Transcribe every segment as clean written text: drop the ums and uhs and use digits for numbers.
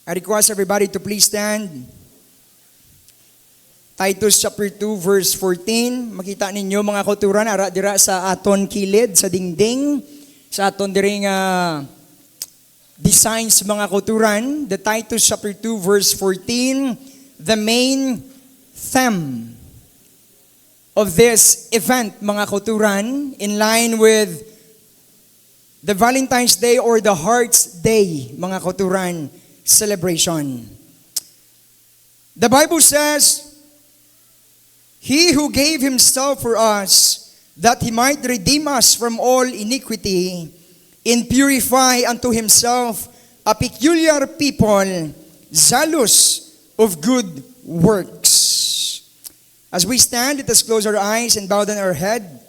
I request everybody to please stand. Titus chapter 2 verse 14. Makita ninyo mga kauturan ara dira sa aton kilid sa dingding sa aton diring designs mga kauturan. The Titus chapter 2 verse 14, the main theme of this event mga kauturan, in line with the Valentine's Day or the Heart's Day mga kauturan celebration. The Bible says, He who gave Himself for us, that He might redeem us from all iniquity, and purify unto Himself a peculiar people, zealous of good works. As we stand, let us close our eyes and bow down our head.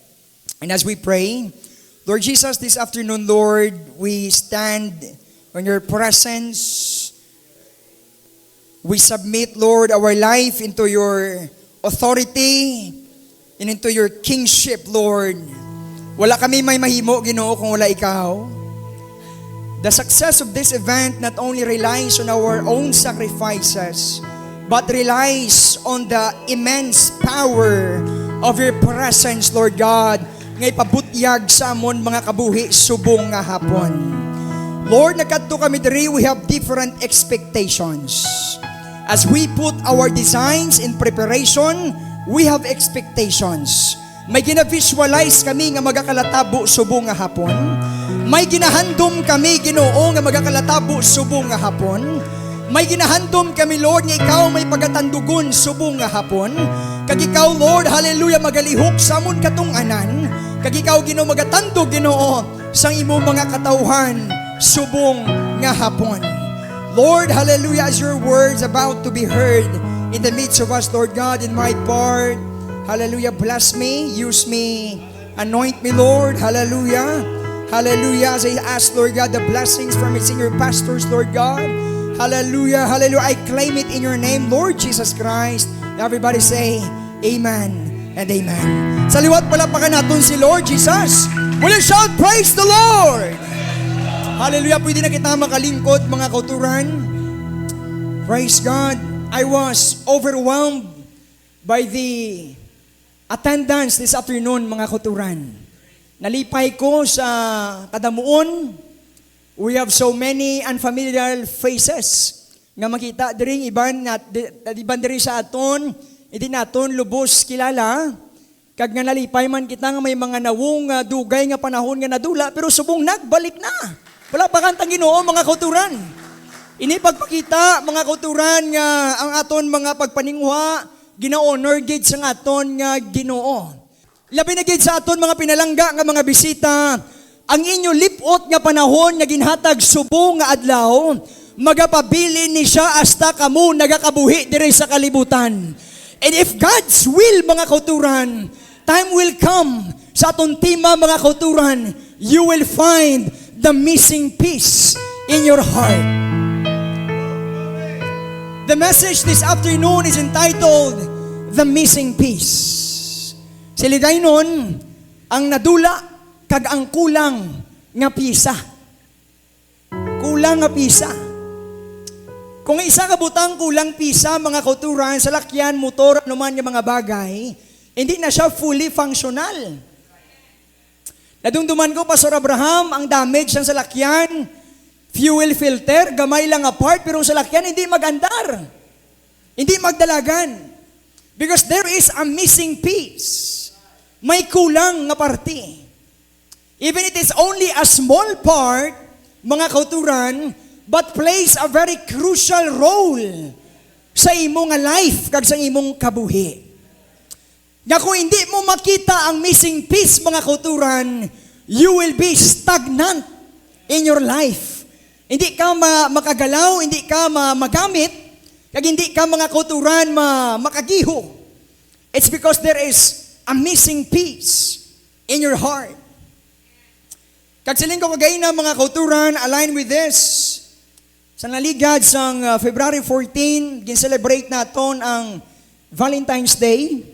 And as we pray, Lord Jesus, this afternoon, Lord, we stand in Your presence. We submit, Lord, our life into Your authority and into Your kingship, Lord. Wala kami may mahimo, Ginoo, kung wala Ikaw. The success of this event not only relies on our own sacrifices, but relies on the immense power of Your presence, Lord God, ngay pabutyag sa amon mga kabuhi subong nga hapon. Lord, nakadto kami diri, we have different expectations. As we put our designs in preparation, we have expectations. May gina-visualize kami nga magakalatabo subong nga hapon. May ginahandom kami, Ginoo, nga magakalatabo subong nga hapon. May ginahandom kami, Lord, nga Ikaw may pagatandugon subong nga hapon. Kag Ikaw, Lord, hallelujah, magalihok sa amon katong-anan. Kag Ikaw, Ginoo, magatandog, Ginoo, sang imo mga katawhan subong nga hapon. Lord, hallelujah, as Your words about to be heard in the midst of us, Lord God, in my part, hallelujah, bless me, use me, anoint me, Lord, hallelujah, hallelujah, as I ask, Lord God, the blessings from its senior pastors, Lord God, hallelujah, hallelujah, I claim it in Your name, Lord Jesus Christ. Everybody say, Amen and Amen. Sa liwat palapakan natin si Lord Jesus. Will you shout, praise the Lord! Hallelujah, pwede na kita makalingkod mga kauturan. Praise God. I was overwhelmed by the attendance this afternoon mga kauturan. Nalipay ko sa kadamuon. We have so many unfamiliar faces nga makita diring iban diri sa aton, hindi naton lubos kilala. Kag nga nalipay man kita nga may mga nawong dugay nga panahon nga nadula, pero subong nagbalik na. Wala pa kantang Ginoo mga kauturan. Ini pagpakita mga kauturan nga ang aton mga pagpaningwa gina-honor gid sa aton nga Ginoo. Labi na gid sa aton mga pinalangga nga mga bisita, ang inyo lipot nga panahon nga ginhatag subong nga adlaw, magapabilin ni siya hasta kamo nagakabuhi diri sa kalibutan. And if God's will mga kauturan, time will come sa aton tima mga kauturan, you will find the missing piece in your heart. The message this afternoon is entitled, The Missing Piece. Siligay nun, ang nadula kag ang kulang nga pisa. Kulang nga pisa. Kung isa ka butang kulang pisa, mga kauturan, sa lakyan, motor, anuman yung mga bagay, hindi na siya fully functional. Nadumduman ko, Pastor Abraham, ang damage ng salakyan, fuel filter, gamay lang apart, pero ang salakyan hindi magandar. Hindi magdalagan. Because there is a missing piece. May kulang nga parte. Even it is only a small part, mga kauturan, but plays a very crucial role sa imong life, kag sa imong kabuhi. Nga kung hindi mo makita ang missing piece, mga kauturan, you will be stagnant in your life. Hindi ka makagalaw, hindi ka magamit, kag hindi ka mga kauturan makagiho. It's because there is a missing piece in your heart. Kag siling ko kagay na mga kauturan, align with this. Sa naligad sang February 14, gin-celebrate naton ang Valentine's Day.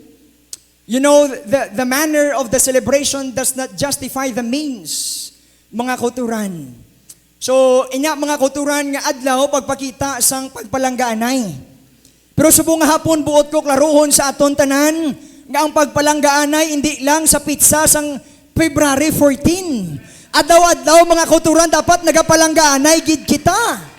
You know, the manner of the celebration does not justify the means, mga kauturan. So, inya mga kauturan nga adlaw pagpakita sang pagpalanggaanay. Pero subong nga hapon buot ko klarohon sa aton tanan nga ang pagpalanggaanay hindi lang sa pizza sang February 14. Adlaw-adlaw mga kauturan dapat nagapalanggaanay gid kita.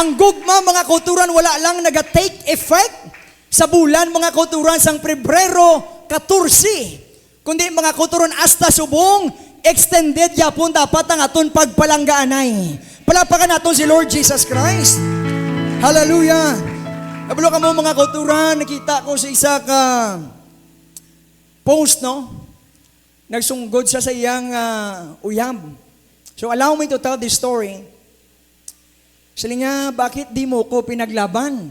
Ang gugma mga kauturan wala lang naga-take effect sa bulan mga kauturan sang Pebrero 14. Kundi mga kauturan hasta subong extended yapon dapat ang aton pagpalanggaanay. Palapakan naton si Lord Jesus Christ. Hallelujah. Kabalo ka mo mga kauturan, nakita ko sa isa ka post, no? Nagsunggod siya sa iyang uyab. So allow me to tell this story. Sila nga, bakit di mo ko pinaglaban?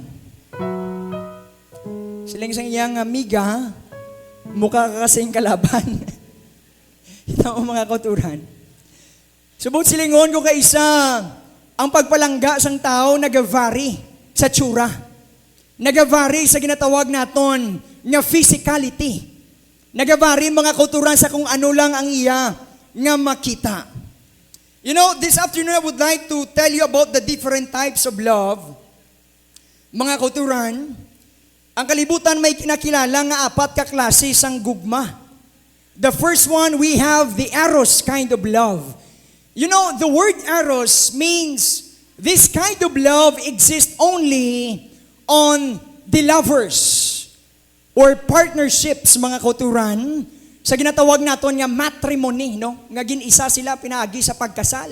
Sila nga sa iyang amiga, mukha ka kasing kalaban. Ito ang mga kauturan. Subot silingon ko kaisa, ang pagpalangga sang tao nagavari sa tsura. Nagavari sa ginatawag naton nga physicality. Nagavari mga kauturan sa kung ano lang ang iya nga makita. You know, this afternoon I would like to tell you about the different types of love. Mga kauturan, ang kalibutan may kinakilala nga apat ka klase sang gugma. The first one, we have the eros kind of love. You know, the word eros means this kind of love exists only on the lovers or partnerships, mga kauturan, sa ginatawag naton nga matrimony, no? Nga gin-isa sila pinaagi sa pagkasal.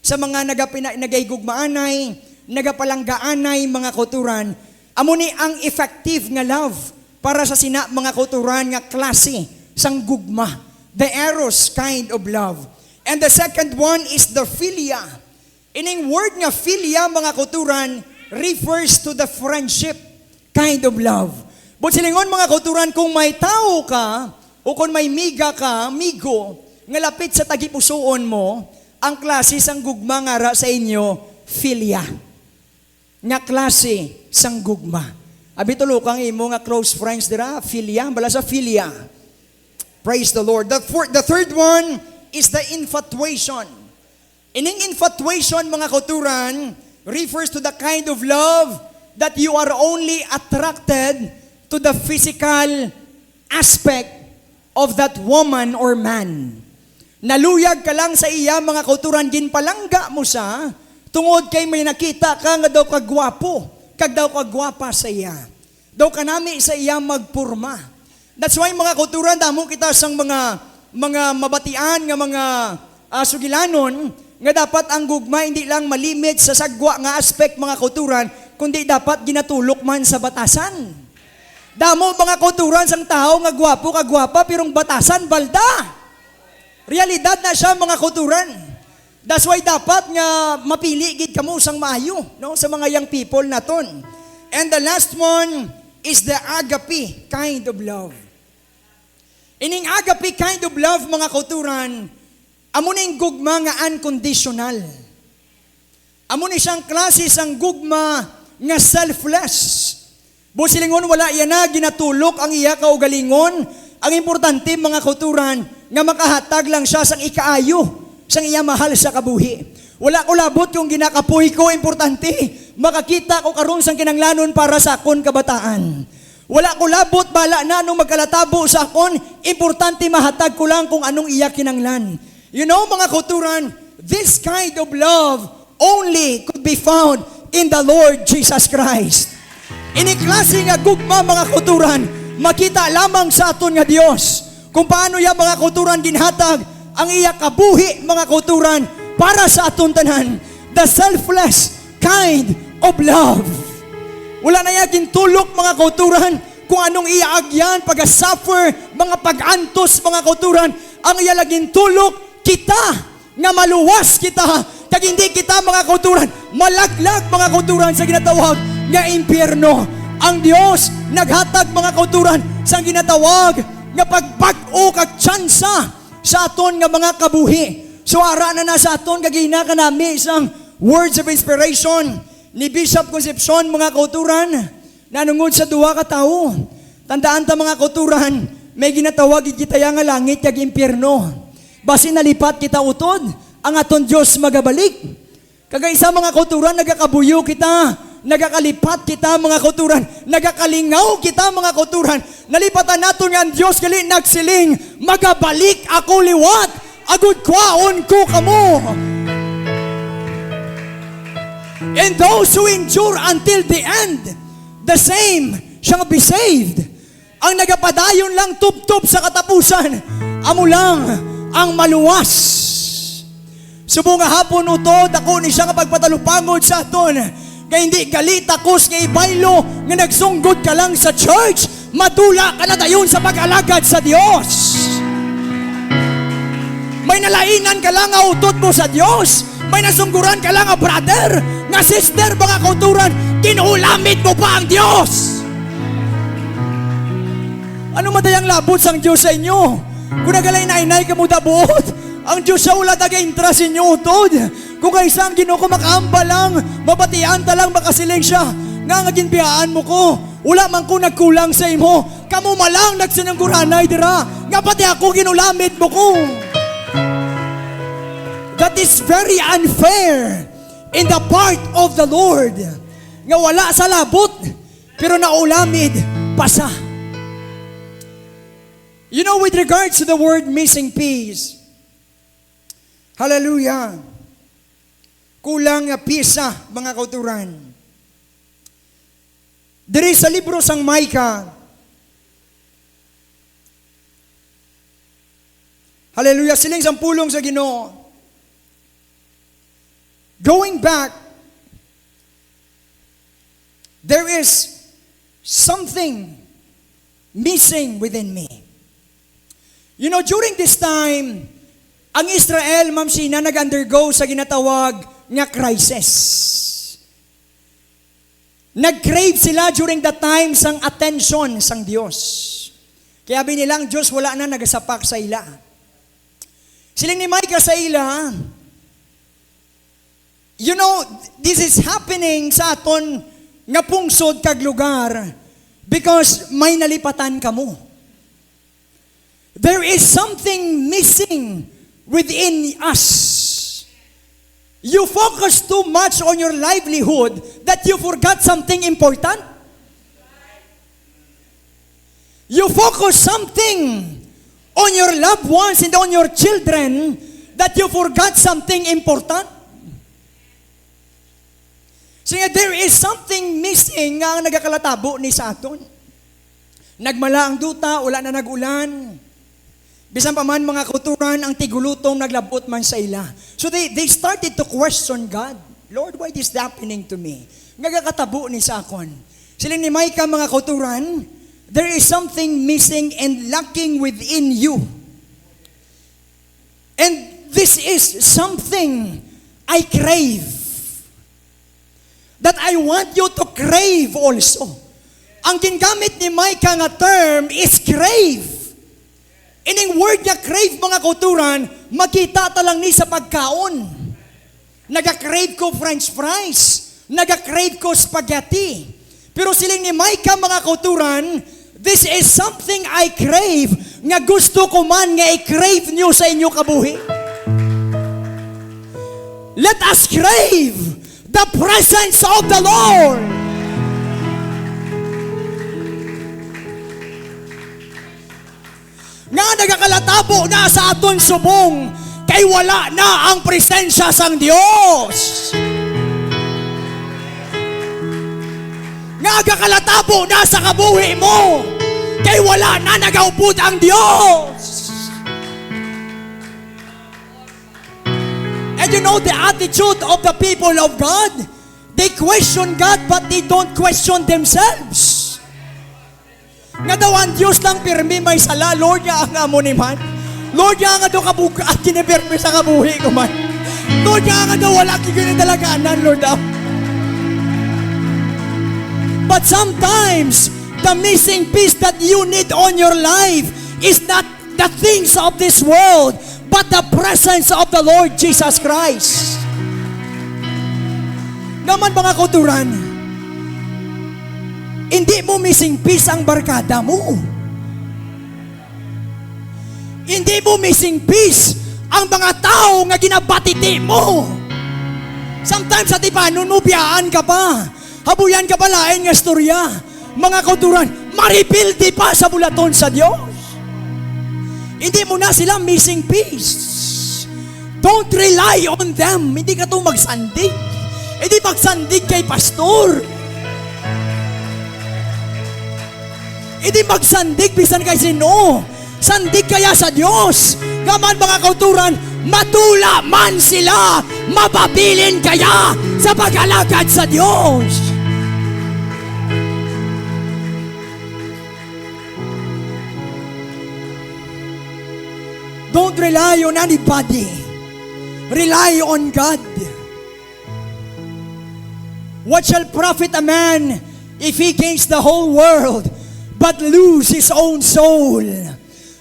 Sa mga nagaigugmaanay, nagapalanggaanay, mga kauturan, amo ni ang effective nga love para sa sina mga kauturan nga klase sang gugma, the eros kind of love. And the second one is the philia. Ining word nga philia, mga kauturan, refers to the friendship kind of love. But silingon mga kauturan, kung may tao ka, o kung may miga ka, migo, nga lapit sa tagipusoon mo, ang klase sang gugma nga ra sa inyo, philia. Nga klase sang gugma. Abi tulukang imo nga close friends dira, philia, bala sa philia. Praise the Lord. The third one is the infatuation. Ining infatuation, mga kauturan, refers to the kind of love that you are only attracted to the physical aspect of that woman or man. Naluyag ka lang sa iya, mga kauturan, ginpalangga mo sa tungod kay may nakita ka nga daw kagwapo, kag daw kagwapa sa iya. Daw kanami sa iya magpurma. That's why mga kauturan, damo kita sang mga mabatian nga mga sugilanon nga dapat ang gugma hindi lang malimit sa sagwa nga aspect, mga kauturan, kundi dapat ginatulok man sa batasan. Damo mga kauturan sang tao nga gwapo kagwapa pirong batasan balda. Realidad na siya, mga kauturan. That's why dapat nga mapili gid kamo sang maayo, no, sa mga young people naton. And the last one is the agape kind of love. Ining agape kind of love, mga kauturan, amo ning gugma nga unconditional. Amo ni siyang klase sang gugma nga selfless. Busilingon wala yan na ginatulok ang iya kaugalingon. Ang importante, mga kauturan, nga makahatag lang siya sang ikaayo, sang iya mahal sa kabuhi. Wala ko labot yung ginakapuhi ko, importante, makakita ko karon sang kinanglanon para sa akon kabataan. Wala ko labot, bala na nung magkalatabo sa akon, importante mahatag ko lang kung anong iya kinanglan. You know, mga kauturan, this kind of love only could be found in the Lord Jesus Christ. Ini klase nga gugma, mga kauturan, makita lamang sa aton nga Dios kung paano ya, mga kauturan, ginhatag ang iya kabuhi, mga kauturan, para sa aton tanan, the selfless kind of love. Wala na yaging tulok, mga kauturan, kung anong iaagyan, pag-suffer, mga pag-antos, mga kauturan, ang iya laging tulok, kita, nga maluwas kita, kag hindi kita, mga kauturan, malaglag, mga kauturan, sa ginatawag nga impyerno. Ang Dios naghatag, mga kauturan, sa ginatawag nga pagpag-o kag tsansa sa aton nga mga kabuhi. So ara na sa aton kagina kanami isang words of inspiration ni Bishop Concepcion, mga kauturan, nanungod sa duha ka tawo. Tandaan ta, mga kauturan, may ginatawag kita nga langit kag impyerno. Basin nalipat kita utod, ang aton Dios magabalik. Kagay sa mga kauturan, nagakabuyo kita, nagakalipat kita mga kauturan, nagakalingaw kita mga kauturan, nalipatan nato nga ang Diyos gali nagsiling, magabalik ako liwat, agud kwaon ko kamo. And those who endure until the end, the same shall be saved. Ang nagapadayon lang tuptup sa katapusan, amo lang ang maluwas. Subo nga hapon utod, ako ni siya nga pagpatalupangod sa aton. Kaya hindi galit takos nga ibaylo nga nagsunggod ka lang sa church, madula ka na dayon sa pag-alagad sa Diyos. May nalainan ka lang nga utot mo sa Diyos, may nasungguran ka lang nga brother, nga sister, mga kauturan, kinulamit mo pa ang Diyos. Ano madayang labot sang Diyos sa inyo? Kung nagalay na-inay ka mo dabot, ang Diyos sa wala taga-interest inyo utod. Kung kayo isang Ginoo ko makaamba lang, mabatian ta lang makasiling siya, nga ginbiyaan mo ko, wala man ko nagkulang sa imo, kamo malang nagsinangguranay dira, nga pati ako ginulamit mo ko. That is very unfair in the part of the Lord. Nga wala sa labot, pero naulamid pasa. You know, with regards to the word missing piece, hallelujah, kulang nga pisa, mga kauturan. Diri sa libro sang Micah, hallelujah, siling sang pulong sa Ginoo. Going back, there is something missing within me. You know, during this time, ang Israel, Ma'am Sina, nag-undergo sa ginatawag nga crisis. Nag-crave sila during the time sang attention sang Diyos. Kaya binilang Diyos wala na nagasapak sa ila. Siling ni Micah sa ila, you know, this is happening sa aton nga pungsod kag lugar because may nalipatan kamo. There is something missing within us. You focus too much on your livelihood that you forgot something important. You focus something on your loved ones and on your children that you forgot something important. So there is something missing nga nagakalatabo ni sa aton. Nagmala ang duta, wala na nag-ulan. Bisan pa man mga kauturan, ang tigulutong naglabot man sa ila. So they started to question God. Lord, why is this happening to me? Nagakatabo ni sa akon. Sila ni Micah mga kauturan, there is something missing and lacking within you. And this is something I crave. That I want you to crave also. Ang gingamit ni Micah nga term is crave. Ining word niya crave mga kauturan, makita talang ni sa pagkaon. Nagakrave ko french fries, nagakrave ko spaghetti. Pero siling ni Micah mga kauturan, this is something I crave, nga gusto ko man nga i-crave nyo sa inyo kabuhi. Let us crave the presence of the Lord. Nga nagakalatabo na sa aton subong, kay wala na ang presensya sang Dios. Nga nagakalatabo na sa kabuhi mo, kay wala na nagaupod ang Dios. And you know the attitude of the people of God? They question God but they don't question themselves. Nga daw ang Diyos lang pirmi may sala, Lord niya ang amo ni man. Lord niya nga daw kabuka at kinipirmi sa kabuhi ko man. Lord niya nga daw wala kikinidalaganan, Lord daw. But sometimes, the missing piece that you need on your life is not the things of this world, but the presence of the Lord Jesus Christ. Naman mga kauturan, hindi mo missing piece ang barkada mo. Hindi mo missing piece ang mga tao nga ginabatiti mo. Sometimes ati panunubiyaan ka pa. Habuyan ka pa lain nga storya. Mga kauturan, maripildi pa sa bulaton sa Diyos. Hindi mo na sila missing piece. Don't rely on them. Hindi ka to magsandig. Hindi magsandig kay pastor. Hindi magsandig bisan kay sino. Sandig kaya sa Diyos. Gaman mga kauturan, matula man sila, mapabilin kaya sa pag-alagad sa Diyos. Don't rely on anybody. Rely on God. What shall profit a man if he gains the whole world but lose his own soul?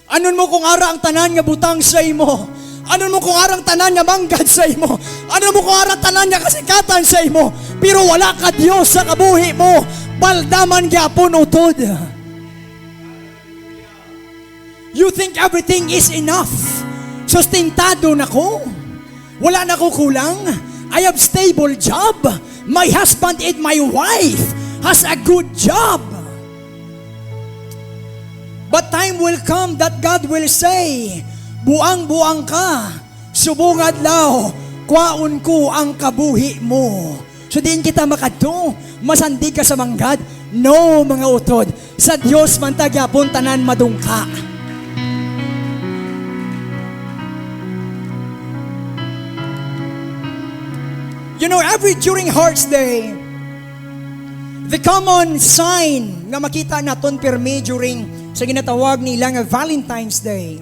Anon mo kung ara ang tanan nga butang sa imo? Anon mo kung arang tanan nga manggad sa imo? Anon mo kung arang tanan nga kasikatan sa imo? Pero wala ka Dios sa kabuhi mo, baldaman gyapon utod. You think everything is enough. Sustentado na ko. Wala na ko kulang. I have stable job. My husband and my wife has a good job. But time will come that God will say, buang-buang ka, subungad lao, kwaon ko ang kabuhi mo. So diin kita makadto, masandig ka sa manggad? No, mga utod. Sa Diyos man tagyapon tanan madungka. You know, during Hearts Day, the common sign nga makita naton pirmi during sa ginatawag nila nga Valentine's Day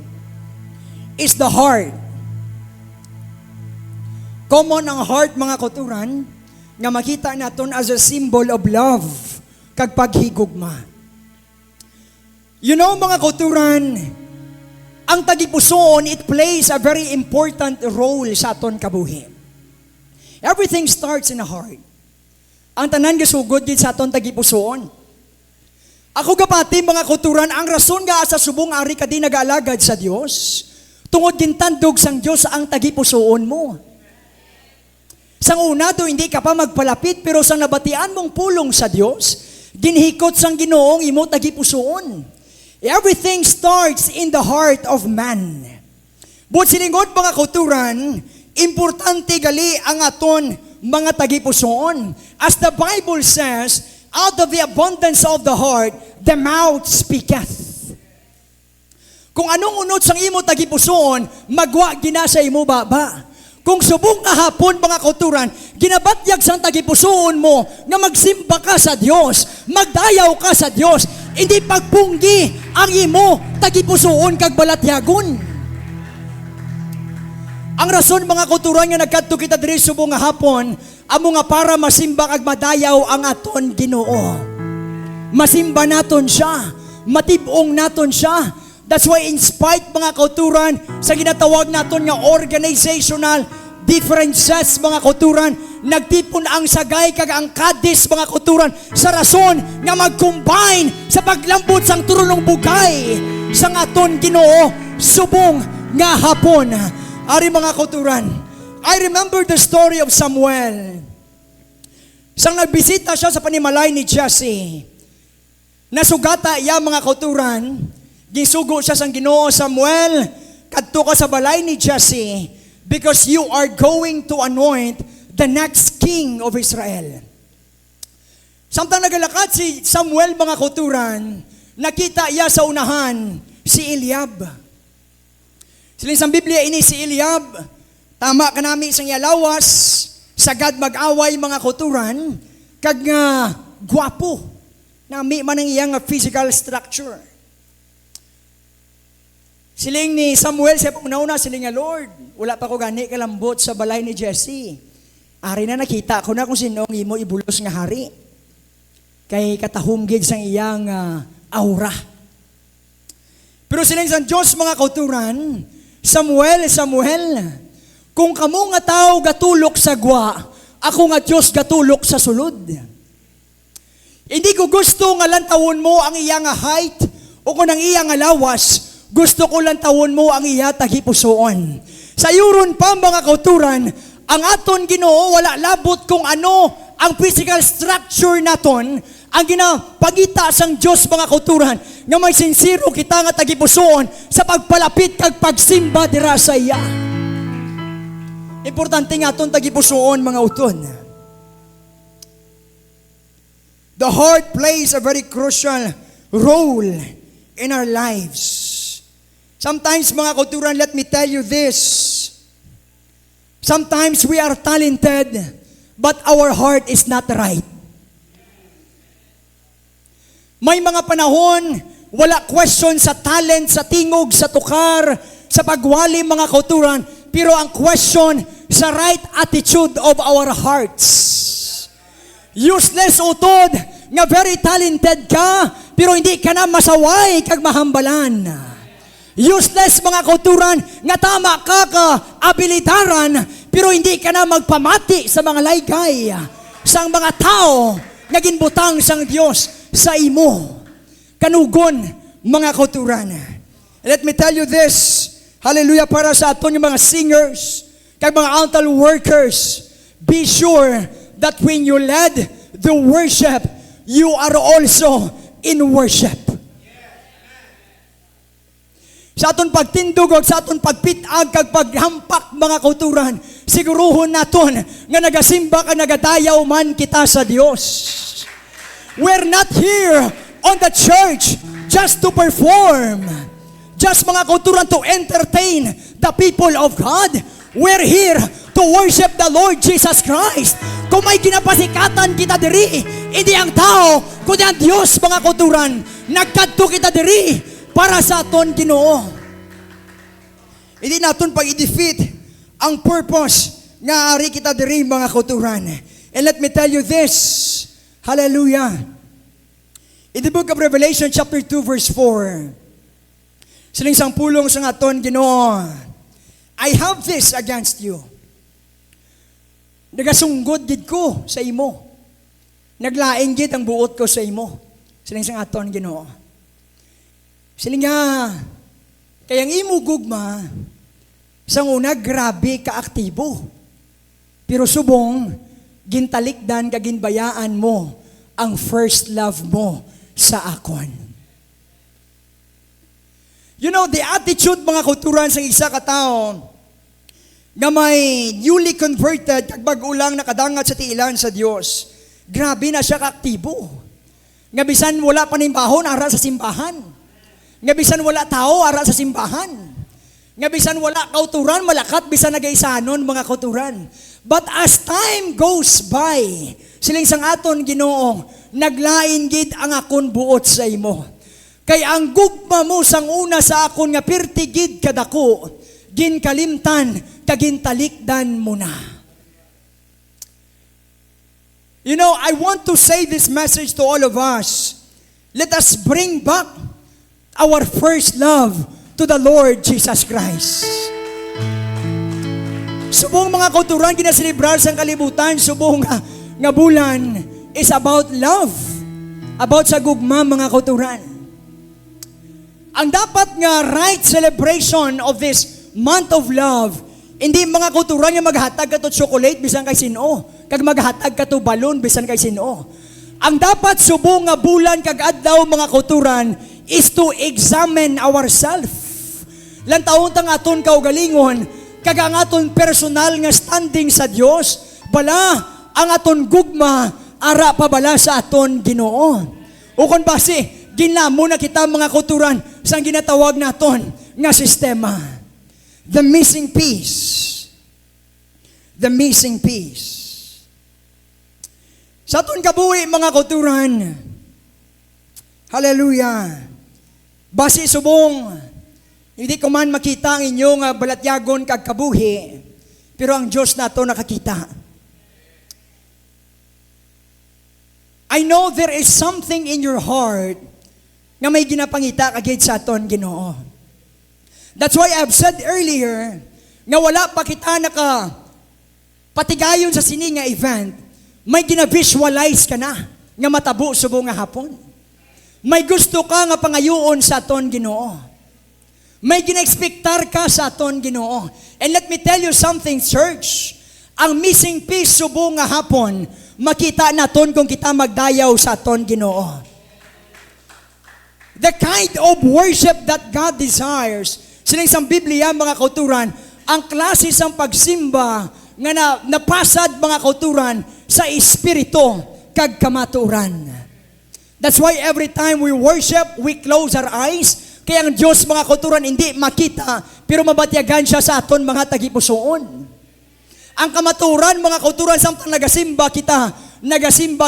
is the heart. Common ang heart, mga kauturan, nga makita naton as a symbol of love kag paghigugma. You know, mga kauturan, ang tagipusoon, it plays a very important role sa aton kabuhi. Everything starts in the heart. Ang tanan gasugod gid sa aton tagipusoon. Ako gapati mga kauturan, ang rason nga sa subong ari ka di nag-alagad sa Dios, tungod gintandog sang Dios ang tagipusoon mo. Sang una do hindi ka pa magpalapit, pero sang nabatian mong pulong sa Dios, ginhikot sang Ginoong imo tagipusoon. Everything starts in the heart of man. But silingod mga kauturan, importante gali ang aton mga tagipusoon. As the Bible says, out of the abundance of the heart, the mouth speaketh. Kung anong unod sang imo tagipusoon, magwa gina sa imo baba. Kung subong nga hapon mga kauturan, ginabatyag sang tagipusoon mo nga magsimba ka sa Dios, magdayaw ka sa Dios, hindi pagpunggi ang imo tagipusoon kag balatyagon. Ang rason mga kauturan nga nagkadto kita diri subong nga hapon, amo nga para masimba kag madayaw ang aton Ginoo. Masimba naton siya, matibong naton siya. That's why in spite mga kauturan sa ginatawag naton nga organizational differences mga kauturan, nagtipon ang sagay kag ang kadis mga kauturan sa rason nga mag-combine sa paglambot sang turunong bugay sang aton Ginoo subong nga hapon. Ari mga kauturan, I remember the story of Samuel. Sang nagbisita siya sa panimalay ni Jesse, nasugata iya mga kauturan, gisugo siya sang Ginoo, Samuel, kadto ka sa balay ni Jesse because you are going to anoint the next king of Israel. Samtang nagalakad si Samuel mga kauturan, nakita iya sa unahan si Eliab. Siling sa Biblia ini si Eliab, tama ka nami isang yalawas, sagad mag-away mga kauturan, kag nga gwapo, nami man ang iyang physical structure. Siling ni Samuel, siya pagmunauna, siling nga, Lord, wala pa ko gani kalambot sa balay ni Jesse. Ari na nakita ko na kung sino ang imo ibulos nga hari. Kay katahumgid sang iyang aura. Pero siling sa Diyos mga kauturan, Samuel, kung kamo nga tao gatulok sa gwa, ako nga Diyos gatulok sa sulod. Hindi ko gusto nga lantawon mo ang iyang height o kung ang iyang lawas, gusto ko lantawon mo ang iya tagipusoon. Sa yuron pa mga kauturan, ang aton Ginoo wala labot kung ano ang physical structure naton, ang ginapangita sang Dios mga kauturan nga may sincero kita nga tagipusoon sa pagpalapit kag pagsimba dira sa iya. Importante nga aton tagipusoon mga uton. The heart plays a very crucial role in our lives. Sometimes mga kauturan, let me tell you this. Sometimes we are talented, but our heart is not right. May mga panahon, wala question sa talent, sa tingog, sa tukar, sa pagwali mga kauturan, pero ang question sa right attitude of our hearts. Useless utod, nga very talented ka, pero hindi ka na masaway kag mahambalan. Useless mga kauturan, nga tama ka abilitaran, pero hindi ka na magpamati sa mga laygay, sa mga tao, nga ginbutang sang Dios sa imo. Kanugon mga kauturan. Let me tell you this, hallelujah, para sa aton yung mga singers, kag mga altar workers, be sure that when you led the worship, you are also in worship. Sa aton pagtindog o sa aton pagpitag kag paghampak mga kauturan, siguruhon naton nga nagasimba ka nagadayaw man kita sa Dios. We're not here on the church just to perform, just mga kauturan to entertain the people of God. We're here to worship the Lord Jesus Christ. Kung may ginapasikatan kita diri, hindi ang tao, kundi ang Diyos mga kauturan. Nagkadto kita diri para sa aton Ginoo. Hindi naton pag-i-defeat ang purpose nga ari kita diri mga kauturan. And let me tell you this, hallelujah. In the book of Revelation chapter 2 verse 4, siling sang pulong sa aton Ginoo, I have this against you. Nagasunggod gid ko sa imo. Naglaing gid ang buot ko sa imo. Siling sang aton Ginoo. Siling nga, kayang imo gugma, sang una, grabe ka-aktibo. Pero subong, gintalikdan ka ginbayaan mo ang first love mo sa akon. You know, the attitude mga kauturan sa isa ka tao nga may newly converted kag bag-o lang nakadangat sa tiilan sa Dios. Grabe na siya ka-aktibo. Nga bisan wala panimbahon ara sa simbahan. Nga bisan wala tao ara sa simbahan. Nga bisan wala kauturan, malakat bisan nagaisanon mga kauturan. But as time goes by, siling sang aton Ginoo, naglain gid ang akon buot sa imo. Kay ang gugma mo sang una sa akon nga pirti gid kadako, ginkalimtan kagintalikdan mo na. You know, I want to say this message to all of us. Let us bring back our first love to the Lord Jesus Christ. Subong mga kauturan, ginaselebrar sa kalibutan, subong nga bulan is about love. About sa gugma mga kauturan. Ang dapat nga right celebration of this month of love, hindi mga kauturan nga maghatag ka to chocolate bisan kay sino, kag maghatag ka to balon bisan kay sino. Ang dapat subong nga bulan kag adlaw mga kauturan is to examine ourselves. Lantaon tang aton kaugalingon, kag ang aton personal nga standing sa Dios, bala ang aton gugma ara pa bala sa aton Ginoo. Ukon base, ginamo na kita mga kauturan sang ginatawag naton nga sistema. The missing piece. The missing piece. Sa aton kabuhi mga kauturan, hallelujah. Basi subong, hindi ko man makita ang inyong balatyagon kag kabuhi, pero ang Diyos nato nakakita. I know there is something in your heart nga may ginapangita kagid sa aton Ginoo. That's why I've said earlier nga wala pa kita patigayon sa sini nga event, may gina-visualize ka na nga matabo subong nga hapon. May gusto ka nga pangayoon sa aton Ginoo. May gina-expectar ka sa aton Ginoo. And let me tell you something, church. Ang missing piece subong nga hapon, makita naton kung kita magdayaw sa aton Ginoo. The kind of worship that God desires, sining sa Biblia mga kauturan, ang klase sang pagsimba nga napasad mga kauturan sa espiritu kag kamaturan. That's why every time we worship, we close our eyes. Kaya ang Diyos mga kauturan hindi makita, pero mabatyagan siya sa aton mga tagipusoon. Ang kamaturan, mga kauturan, samtang nagasimba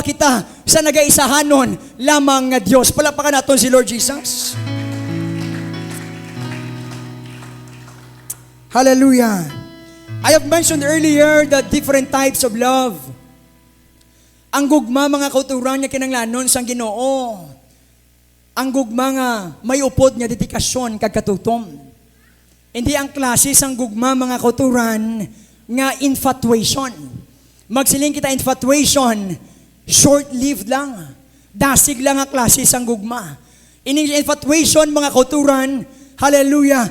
kita sa nagaisahanon lamang nga Diyos. Palapakan natin si Lord Jesus. Hallelujah. I have mentioned earlier the different types of love. Ang gugma, mga kauturan, niya kinanglanon sang Ginoo. Ang gugma nga may upod nga dedikasyon kag katutom. Hindi ang klase sang gugma, mga kauturan, nga infatuation. Magsiling kita infatuation, short-lived lang. Dasig lang ang klase sang gugma. Ining infatuation, mga kauturan, hallelujah,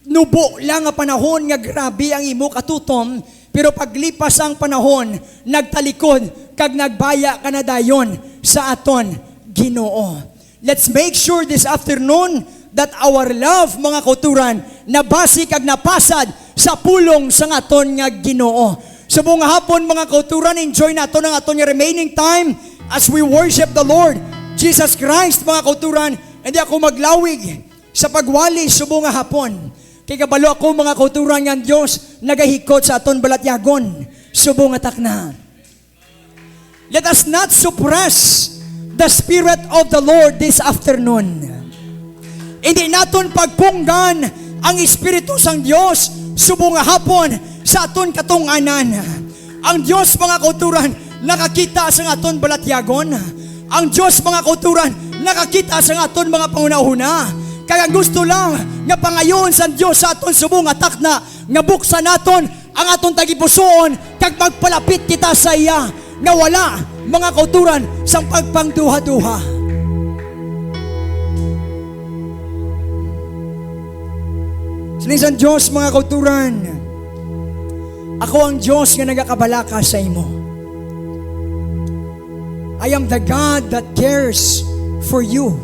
nubo lang ang panahon nga grabe ang imo katutom, pero paglipas ang panahon, nagtalikod, kag nagbaya ka na dayon sa aton Ginoo. Let's make sure this afternoon that our love, mga kauturan, nabasi kag napasad sa pulong sa aton nga Ginoo. So buong hapon, mga kauturan, enjoy nato ang aton nga remaining time as we worship the Lord Jesus Christ, mga kauturan. Hindi ako maglawig sa pagwali subong hapon. Kay kabalo ako, mga kauturan, nga Dios nagahikot sa aton balatyagon subong takna. Let us not suppress the Spirit of the Lord this afternoon. Hindi naton pagpunggan ang Espiritu sang Dios subong hapon sa aton katunganan. Ang Dios, mga kauturan, nakakita sa aton balatyagon. Ang Dios, mga kauturan, nakakita sa aton mga pangunahuna. Kaya gusto lang nga pangayon sa Dios sa aton subong takna nga buksan naton ang aton tagipusoon kag magpalapit kita sa iya na wala, mga kauturan, sang pagpangduha-duha. Sinisan Diyos, mga kauturan, ako ang Diyos nga nagakabalaka sa imo. I am the God that cares for you.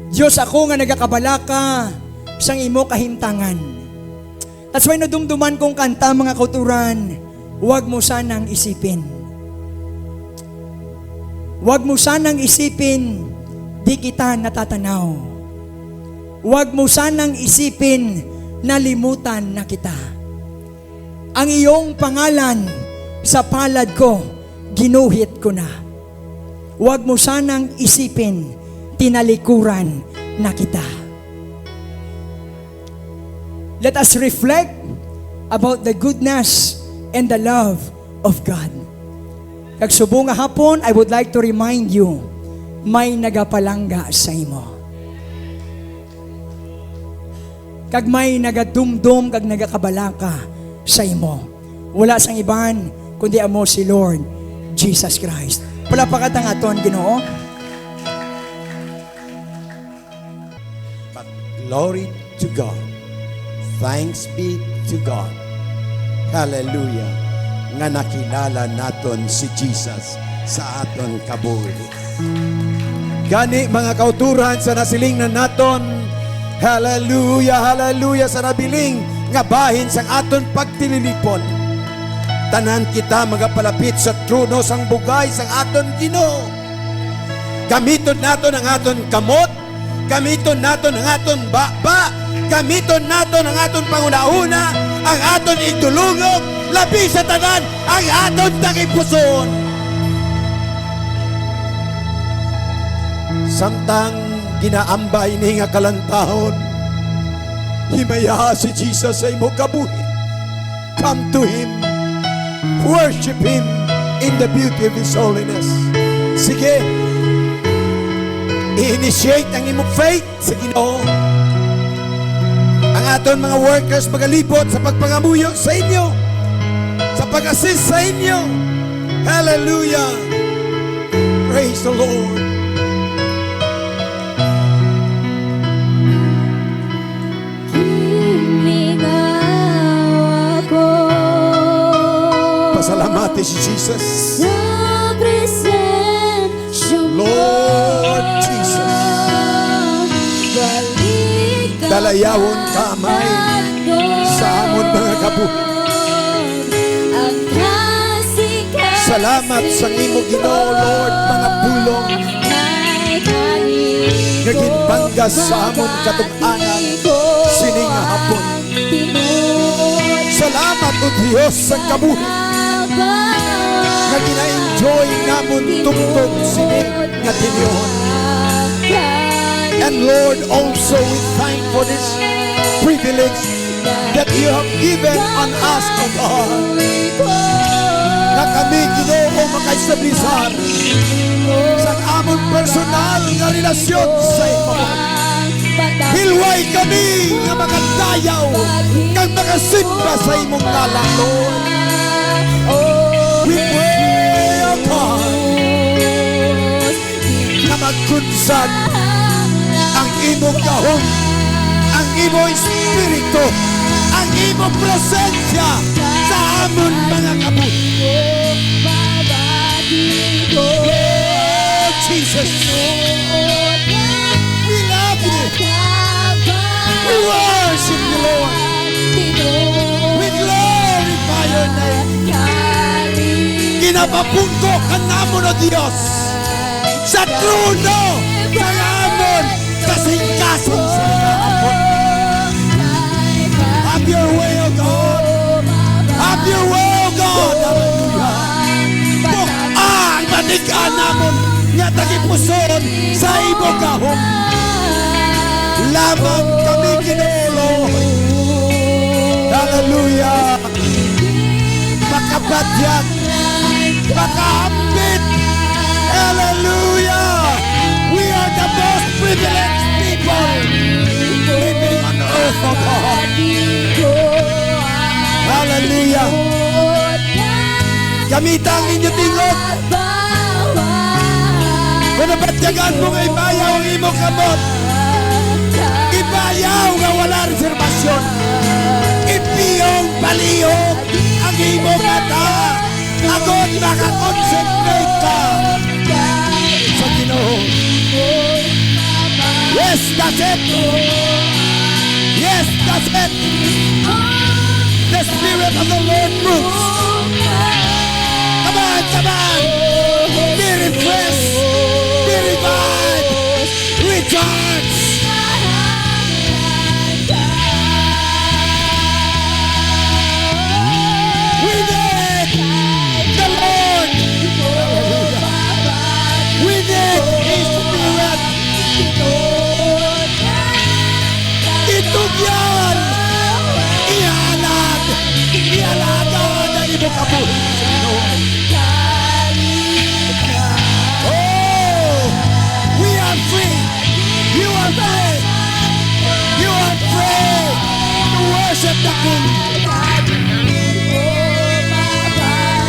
Diyos, ako nga nagakabalaka sang imo kahimtangan. That's why nadumduman kong kanta, mga kauturan, huwag mo sanang isipin. Huwag mo sanang isipin, di kita natatanaw. Huwag mo sanang isipin, nalimutan na kita. Ang iyong pangalan sa palad ko, ginuhit ko na. Huwag mo sanang isipin, tinalikuran na kita. Let us reflect about the goodness and the love of God. Kag subong nga hapon, I would like to remind you, may nagapalangga sa imo. Kag may nagadumdum kag nagakabalaka sa imo. Wala sang iban kundi amo si Lord Jesus Christ. Palapakat ang aton Ginoo. But glory to God. Thanks be to God. Hallelujah. Nga nakilala naton si Jesus sa aton kabuhi. Gani, mga kauturan, sa nasiling na naton, hallelujah, hallelujah, sa nabiling nga bahin sang aton pagtililipon. Tanan kita magapalapit sa trono sang bugay sang aton Ginoo. Gamiton naton ang aton kamot, gamiton naton ang aton baba, gamiton naton ang aton pangunahuna, ang aton itulungog, labi sa tanan ang aton tagipuson. Samtang ginaambay ni nga kalantahon, himaya si Jesus sa imo kabuhi. Come to Him, worship Him in the beauty of His holiness. Sige, i-initiate ang imong faith sa Ginoo. Ang aton mga workers magalipot sa pagpangamuyo sa inyo, sa pag-assist sa inyo. Hallelujah. Praise the Lord. Ligaw ako natin si Jesus. Sa presensya mo, Lord Jesus. balik ka Dalayawon kamay sa amon mga kabuhi. ang kasikat Salamat sa imo Ginoo, Lord, mga pulong ay kanino nga ginbanggas sa amon katub-anan sining nga hapon. Salamat o Dios sa kabuhi nga gina-enjoy namon tungtong sining nga tinihon. And Lord, also we thank for this privilege that you have given on us, O God, na kami Ginoo makaistablisar sa amon personal nga relasyon sa imo. Hilway kami nga makadayaw kang makasimba sa imong ngalan, Lord. We pray, O God, na magkunsad ang imong gahom, ang imong espiritu, ang imong presensya sa amon mga kabuhi. Lord Jesus, we love you. We worship you, Lord. We glorify your name. Ginapapungko ka namon, O Diyos, sa trono sa amon kasing-kasing sa amon. Have your way, O God. Have your way, O God. Hallelujah. Bukang matigaan namon nga tagipuson sa imo gahom. Lamang kami Ginoo. Hallelujah. Makabadyag, makaambit. Hallelujah. We are the most privileged people living on earth, O God. Hallelujah. Gamitan ninyo tingog. Kung nabatyagan mo nga ibayaw ang imong kamot, ibayaw nga wala reservasyon, ipiyong palihog ang imong mata, agad makakonsentrate ka sa Ginoo. Yes, that's it. Yes, that's it. The Spirit of the Lord moves. Come on, come on. Be refreshed. Be revived. Recharge. We need the Lord. We need His Spirit. Itugyan. Ihalag. Ihalagan ang ibang kabuhi. Oh, we are free. You are free. You are free to worship the King.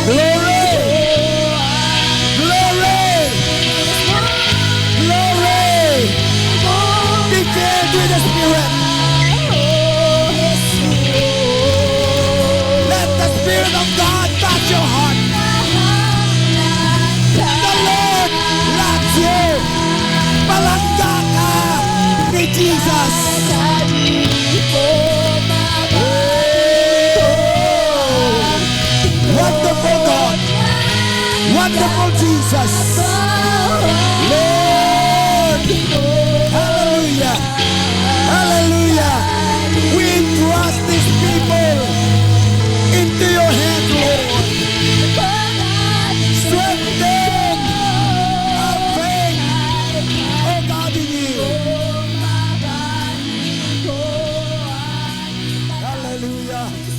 Glory. Glory. Glory. Be filled with the Spirit. Let the Spirit of God touch your heart. The Lord loves you. Palangga ka ni Jesus. Wonderful God. Wonderful Jesus. Lord. Hallelujah. Hallelujah. We entrust these people into your hands, Lord. Strengthen our faith, oh God, in you. Hallelujah.